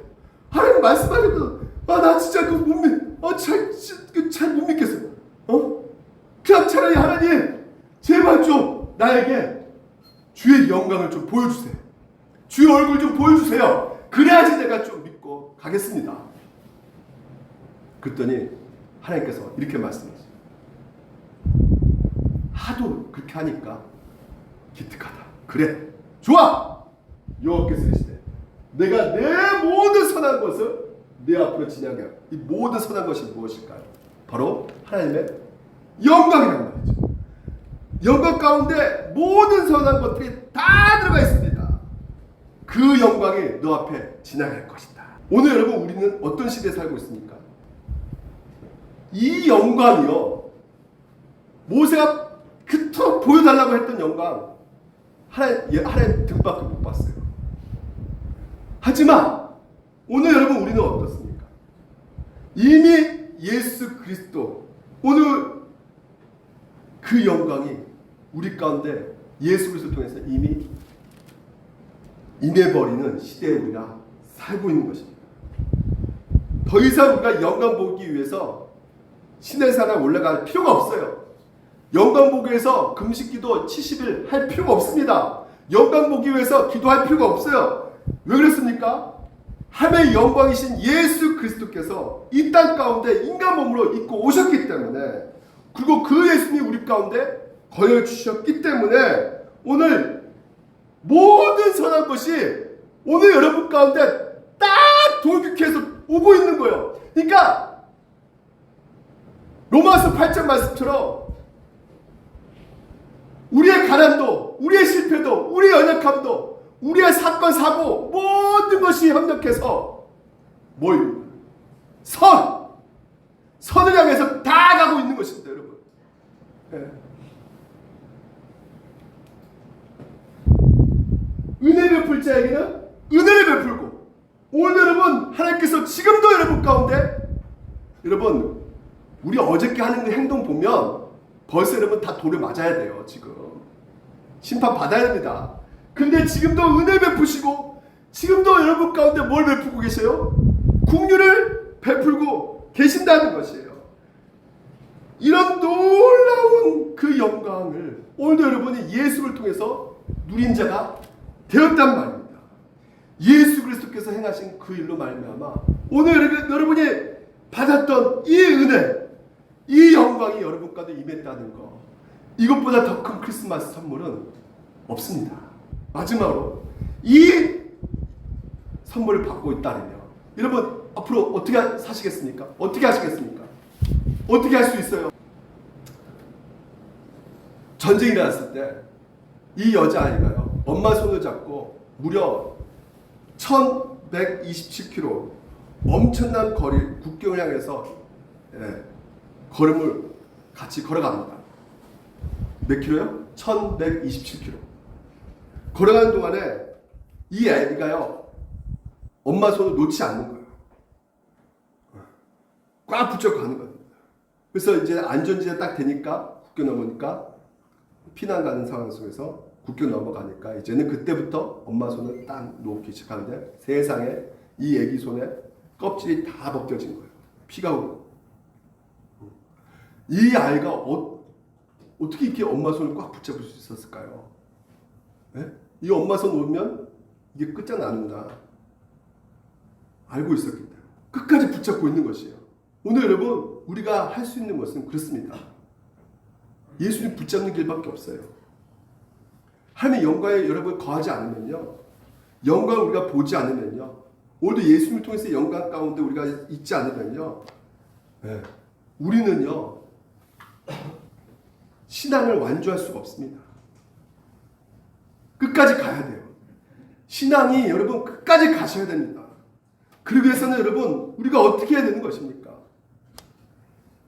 하나님 말씀하셔도 나 진짜 그 못 믿, 잘 못 믿겠어요. 그냥 차라리 하나님 제발 좀 나에게 주의 영광을 좀 보여주세요. 주의 얼굴 좀 보여주세요. 그래야지 내가 좀 믿고 가겠습니다. 그랬더니 하나님께서 이렇게 말씀하셨어요. 하도 그렇게 하니까 기특하다. 그래 좋아. 여호와께서 이르시되 내가 내 모든 선한 것을 내 앞으로 지나게 하고 이 모든 선한 것이 무엇일까요? 바로 하나님의 영광이란 말이죠. 영광 가운데 모든 선한 것들이 다 들어가 있습니다. 그 영광이 너 앞에 지나갈 것이다. 오늘 여러분 우리는 어떤 시대에 살고 있습니까? 이 영광이요 모세가 그토록 보여달라고 했던 영광 하나님 등밖에 못 봤어요. 하지만 오늘 여러분 우리는 어떻습니까? 이미 예수 그리스도 오늘 그 영광이 우리 가운데 예수 그리스도 통해서 이미 임해버리는 시대에 우리가 살고 있는 것입니다. 더 이상 우리가 영광 보기 위해서 시내산에 올라갈 필요가 없어요. 영광 보기 위해서 금식기도 70일 할 필요가 없습니다. 영광 보기 위해서 기도할 필요가 없어요. 왜 그렇습니까? 하나님의 영광이신 예수 그리스도께서 이 땅 가운데 인간 몸으로 입고 오셨기 때문에, 그리고 그 예수님이 우리 가운데 거여 주셨기 때문에 오늘 모든 선한 것이 오늘 여러분 가운데 딱 돌격해서 오고 있는 거예요. 그러니까 로마서 8장 말씀처럼 우리의 가난도, 우리의 실패도, 우리의 연약함도, 우리의 사건, 사고 모든 것이 협력해서 뭘? 선을 향해서 다 가고 있는 것입니다, 여러분. 네. 은혜 베풀 자에게는 은혜를 베풀고, 오늘 여러분 하나님께서 지금도 여러분 가운데, 여러분 우리 어저께 하는 그 행동 보면 벌써 여러분 다 돌을 맞아야 돼요. 지금 심판 받아야 됩니다. 근데 지금도 은혜 베푸시고 지금도 여러분 가운데 뭘 베푸고 계세요? 긍휼을 베풀고 계신다는 것이에요. 이런 놀라운 그 영광을 오늘도 여러분이 예수를 통해서 누린 자가 되었단 말입니다. 예수 그리스도께서 행하신 그 일로 말미암아 오늘 여러분이 받았던 이 은혜, 이 영광이 여러분 가운데 임했다는 거, 이것보다 더 큰 크리스마스 선물은 없습니다. 마지막으로 이 선물을 받고 있다면 여러분 앞으로 어떻게 사시겠습니까? 어떻게 하시겠습니까? 어떻게 할 수 있어요? 전쟁이 일어났을 때 이 여자아이가요, 엄마 손을 잡고 무려 1127km 엄청난 거리, 국경을 향해서 걸음을 같이 걸어갑니다. 몇 킬로요? 1127km. 걸어가는 동안에 이 아이가요, 엄마 손을 놓지 않는 거예요. 꽉 붙잡고 가는 겁니다. 그래서 이제 안전지대 딱 되니까, 국경 넘으니까, 피난 가는 상황 속에서 국경 넘어가니까 이제는 그때부터 엄마 손을 딱 놓기 시작하는데 세상에 이 애기 손에 껍질이 다 벗겨진 거예요. 피가 흐르고. 이 아이가 어떻게 이렇게 엄마 손을 꽉 붙잡을 수 있었을까요? 네? 이 엄마 손 놓으면 이게 끝장나는구나 알고 있었기 때문에 끝까지 붙잡고 있는 것이에요. 오늘 여러분 우리가 할 수 있는 것은 그렇습니다. 예수님 붙잡는 길밖에 없어요. 하나님의 영광에 여러분 거하지 않으면요, 영광을 우리가 보지 않으면요, 오늘도 예수님을 통해서 영광 가운데 우리가 있지 않으면요, 우리는요 신앙을 완주할 수가 없습니다. 끝까지 가야 돼요. 신앙이 여러분 끝까지 가셔야 됩니다. 그러기 위해서는 여러분 우리가 어떻게 해야 되는 것입니까?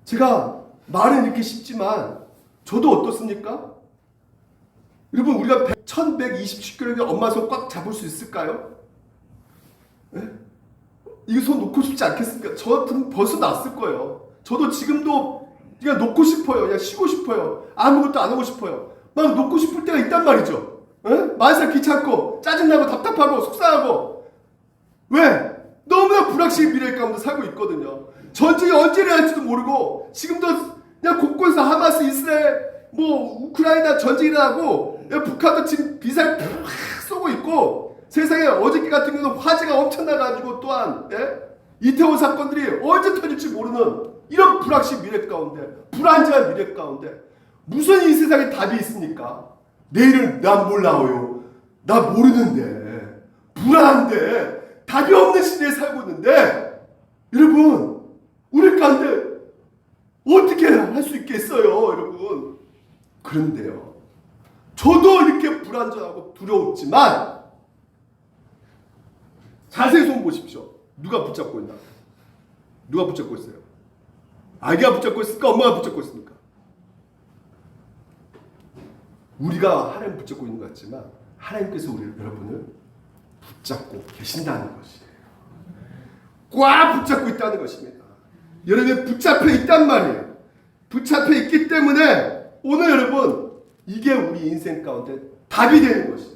제가 말은 이렇게 쉽지만 저도 어떻습니까? 여러분 우리가 1127kg의 엄마 손 꽉 잡을 수 있을까요? 네? 이 손 놓고 싶지 않겠습니까? 저 같으면 벌써 났을 거예요. 저도 지금도 그냥 놓고 싶어요. 그냥 쉬고 싶어요. 아무것도 안 하고 싶어요. 막 놓고 싶을 때가 있단 말이죠. 만사 귀찮고 짜증나고 답답하고 속상하고. 왜? 너무나 불확실한 미래 가운데 살고 있거든요. 전쟁이 언제 일어날지도 모르고 지금도 그냥 곳곳에서 하마스, 이스라엘, 우크라이나 전쟁이 일어나고 북한도 지금 미사일 팍 쏘고 있고 세상에 어저께 같은 경우는 화재가 엄청나가지고 또한 이태원 사건들이 언제 터질지 모르는 이런 불확실한 미래 가운데, 불안정한 미래 가운데 무슨 이 세상에 답이 있습니까? 내일은 난 몰라요. 나 모르는데, 불안한데, 답이 없는 시대에 살고 있는데, 여러분 우리 가운데 어떻게 할 수 있겠어요, 여러분? 그런데요, 저도 이렇게 불안정하고 두려웠지만 자세히 손 보십시오. 누가 붙잡고 있나? 누가 붙잡고 있어요? 아기가 붙잡고 있을까? 엄마가 붙잡고 있습니까? 우리가 하나님 붙잡고 있는 것 같지만 하나님께서 여러분을 붙잡고 계신다는 것이에요. 꽉 붙잡고 있다는 것입니다. 여러분이 붙잡혀 있단 말이에요. 붙잡혀 있기 때문에 오늘 여러분 이게 우리 인생 가운데 답이 되는 것이에요.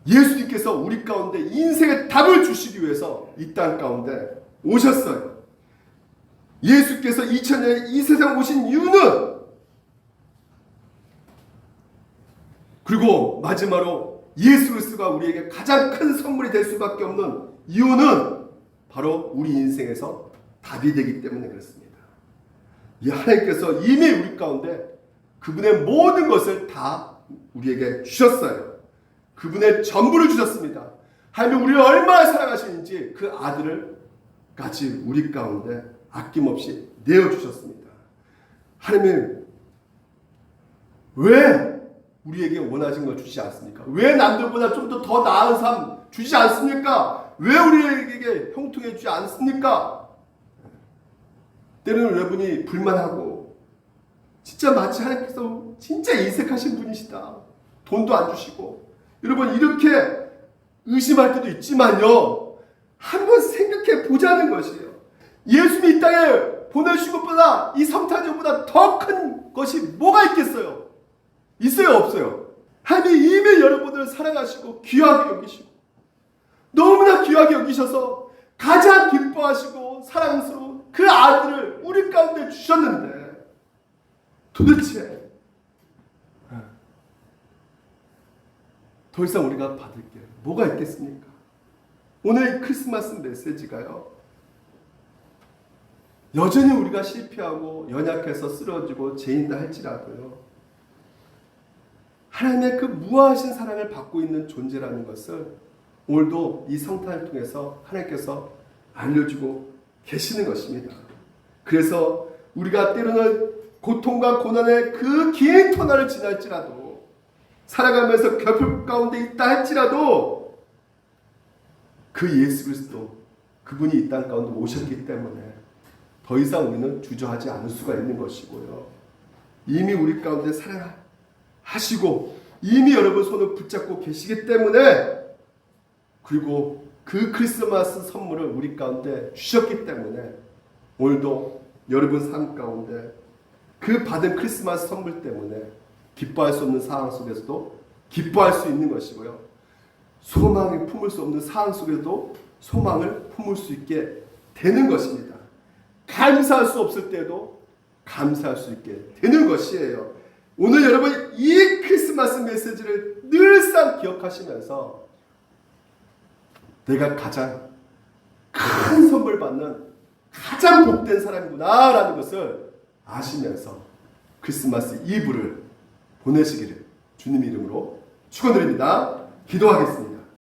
예수님께서 우리 가운데 인생의 답을 주시기 위해서 이 땅 가운데 오셨어요. 예수께서 2000년에 이 세상 오신 이유는, 그리고 마지막으로 예수 그리스도가 우리에게 가장 큰 선물이 될 수밖에 없는 이유는 바로 우리 인생에서 답이 되기 때문에 그렇습니다. 이 하나님께서 이미 우리 가운데 그분의 모든 것을 다 우리에게 주셨어요. 그분의 전부를 주셨습니다. 하나님이 우리를 얼마나 사랑하시는지 그 아들을 같이 우리 가운데 아낌없이 내어주셨습니다. 하나님이 왜 우리에게 원하신 걸 주시지 않습니까? 왜 남들보다 좀 더 나은 삶 주시지 않습니까? 왜 우리에게 형통해 주지 않습니까? 때로는 여러분이 불만하고 진짜 마치 하나님께서 진짜 인색하신 분이시다. 돈도 안 주시고 여러분 이렇게 의심할 때도 있지만요, 한번 생각해 보자는 것이에요. 예수님이 이 땅에 보내주신 것보다, 이 성탄절보다 더 큰 것이 뭐가 있겠어요? 있어요, 없어요? 하나님이 이미 여러분을 사랑하시고 귀하게 여기시고 너무나 귀하게 여기셔서 가장 기뻐하시고 사랑스러운 그 아들을 우리 가운데 주셨는데, 도대체 더 이상 우리가 받을 게 뭐가 있겠습니까? 오늘 크리스마스 메시지가요, 여전히 우리가 실패하고 연약해서 쓰러지고 죄인다 할지라도요, 하나님의 그 무한하신 사랑을 받고 있는 존재라는 것을 오늘도 이 성탄을 통해서 하나님께서 알려주고 계시는 것입니다. 그래서 우리가 때로는 고통과 고난의 그 긴 터널을 지날지라도, 살아가면서 결핍 가운데 있다 할지라도, 그 예수 그리스도, 그분이 이 땅 가운데 오셨기 때문에 더 이상 우리는 주저하지 않을 수가 있는 것이고요, 이미 우리 가운데 사랑하시고 이미 여러분 손을 붙잡고 계시기 때문에, 그리고 그 크리스마스 선물을 우리 가운데 주셨기 때문에 오늘도 여러분 삶 가운데 그 받은 크리스마스 선물 때문에 기뻐할 수 없는 상황 속에서도 기뻐할 수 있는 것이고요, 소망을 품을 수 없는 상황 속에도 소망을 품을 수 있게 되는 것입니다. 감사할 수 없을 때도 감사할 수 있게 되는 것이에요. 오늘 여러분 이 크리스마스 메시지를 늘상 기억하시면서 내가 가장 큰 선물 받는 가장 복된 사람이구나 라는 것을 아시면서 크리스마스 이브를 보내시기를 주님 이름으로 축원드립니다. 기도하겠습니다.